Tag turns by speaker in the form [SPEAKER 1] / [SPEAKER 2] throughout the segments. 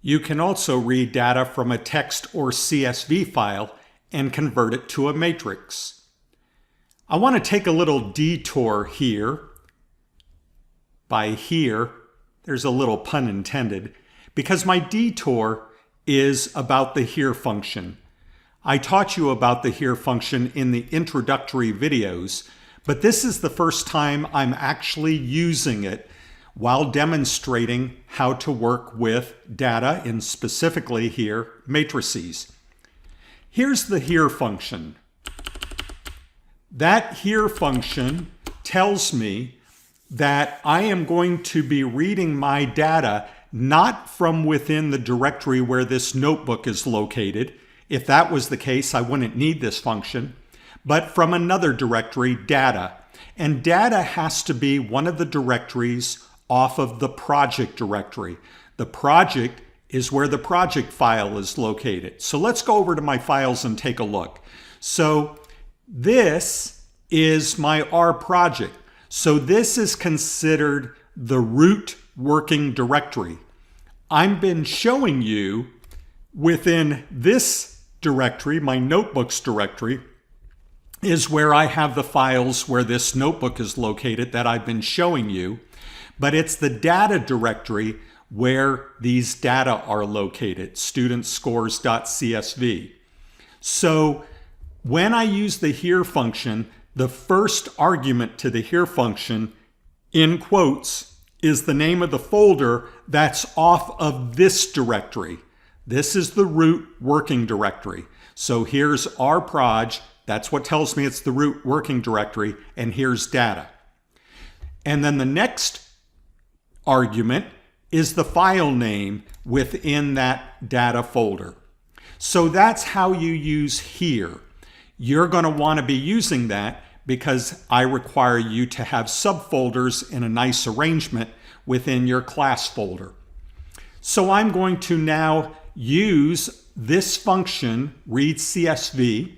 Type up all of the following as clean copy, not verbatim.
[SPEAKER 1] You can also read data from a text or CSV file and convert it to a matrix. I want to take a little detour here. By here, there's a little pun intended, because my detour is about the here function. I taught you about the here function in the introductory videos, but this is the first time I'm actually using it while demonstrating how to work with data, and specifically here, matrices. Here's the here function. That here function tells me that I am going to be reading my data not from within the directory where this notebook is located. If that was the case, I wouldn't need this function, but from another directory, data. And data has to be one of the directories off of the project directory. The project is where the project file is located. So let's go over to my files and take a look. So this is my R project. So this is considered the root working directory. I've been showing you within this directory, my notebooks directory, is where I have the files where this notebook is located that I've been showing you. But it's the data directory where these data are located, studentscores.csv. So when I use the here function, the first argument to the here function, in quotes, is the name of the folder that's off of this directory. This is the root working directory. So here's rproj, that's what tells me it's the root working directory, and here's data. And then the next argument is the file name within that data folder. So that's how you use here. You're going to want to be using that because I require you to have subfolders in a nice arrangement within your class folder. So I'm going to now use this function, read CSV.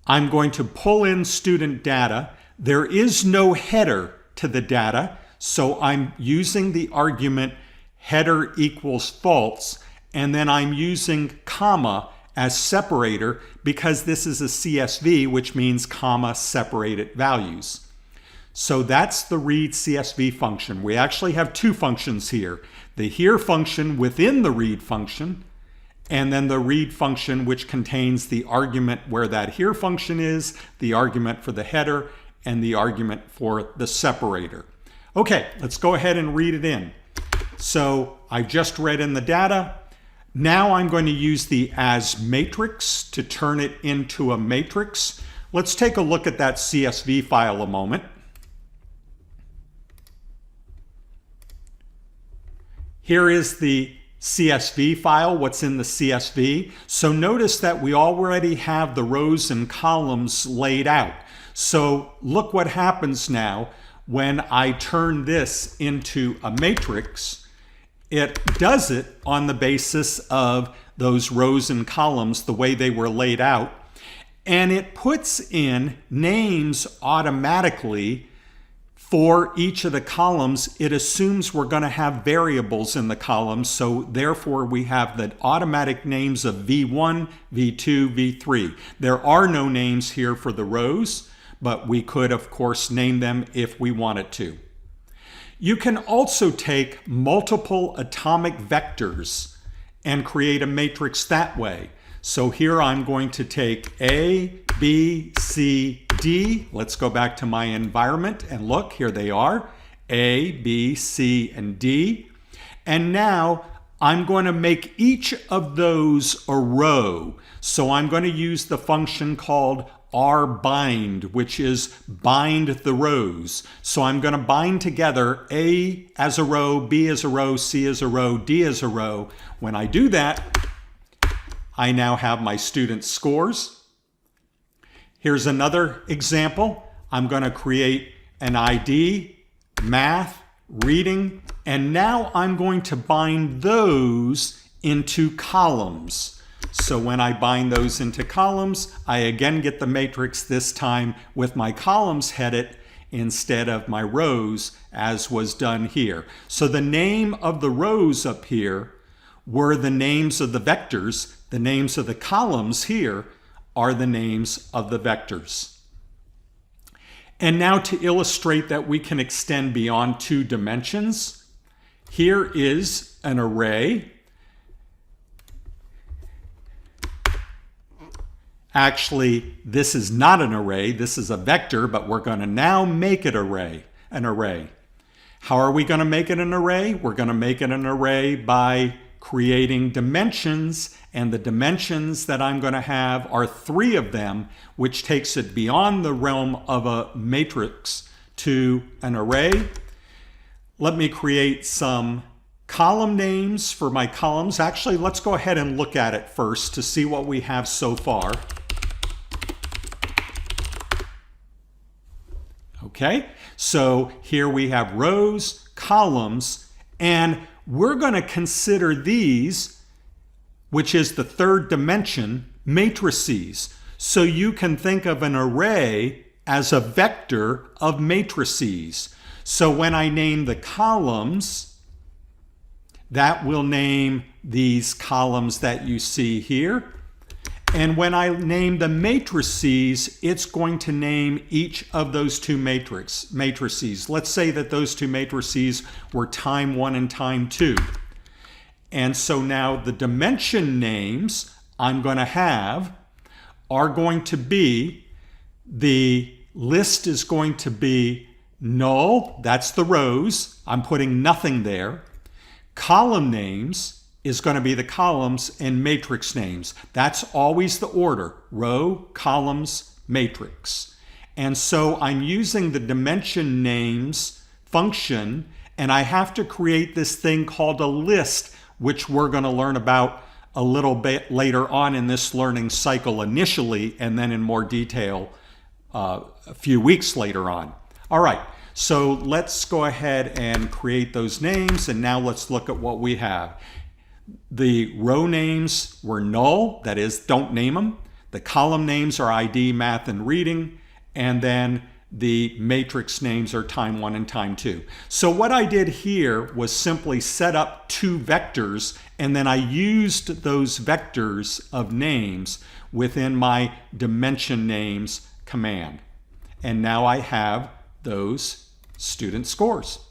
[SPEAKER 1] I'm going to pull in student data. There is no header to the data, so I'm using the argument header equals false, and then I'm using comma as separator because this is a CSV, which means comma separated values. So that's the read CSV function. We actually have two functions here. The here function within the read function, and then the read function which contains the argument where that here function is, the argument for the header, and the argument for the separator. Okay, let's go ahead and read it in. So I've just read in the data. Now I'm going to use the as matrix to turn it into a matrix. Let's take a look at that CSV file a moment. Here is the CSV file, what's in the CSV. So notice that we already have the rows and columns laid out. So look what happens now when I turn this into a matrix. It does it on the basis of those rows and columns, the way they were laid out. And it puts in names automatically for each of the columns. It assumes we're going to have variables in the columns. So therefore, we have the automatic names of V1, V2, V3. There are no names here for the rows, but we could, of course, name them if we wanted to. You can also take multiple atomic vectors and create a matrix that way. So here I'm going to take A, B, C, D. Let's go back to my environment and look, here they are, A, B, C, and D. And now I'm going to make each of those a row. So I'm going to use the function called rbind, which is bind the rows. So I'm going to bind together A as a row, B as a row, C as a row, D as a row. When I do that, I now have my student scores. Here's another example. I'm going to create an ID, math, reading, and now I'm going to bind those into columns. So when I bind those into columns, I again get the matrix, this time with my columns headed instead of my rows, as was done here. So the name of the rows up here were the names of the vectors. The names of the columns here are the names of the vectors. And now to illustrate that we can extend beyond 2 dimensions, here is an array. Actually, this is not an array, this is a vector, but we're going to now make it an array. How are we going to make it an array? We're going to make it an array by creating dimensions, and the dimensions that I'm going to have are 3 of them, which takes it beyond the realm of a matrix to an array. Let me create some column names for my columns. Actually, let's go ahead and look at it first to see what we have so far. Okay, so here we have rows, columns, and we're going to consider these, which is the 3rd dimension, matrices. So you can think of an array as a vector of matrices. So when I name the columns, that will name these columns that you see here. And when I name the matrices, it's going to name each of those 2 matrices. Let's say that those 2 matrices were time 1 and time 2. And so now the dimension names I'm going to have are going to be, the list is going to be null, that's the rows, I'm putting nothing there. Column names is going to be the columns, and matrix names. That's always the order: row, columns, matrix. And so I'm using the dimension names function, and I have to create this thing called a list, which we're going to learn about a little bit later on in this learning cycle initially, and then in more detail a few weeks later on. All right, so let's go ahead and create those names, and now let's look at what we have. The row names were null, that is, don't name them. The column names are ID, math, and reading. And then the matrix names are time 1 and time 2. So what I did here was simply set up 2 vectors, and then I used those vectors of names within my dimension names command. And now I have those student scores.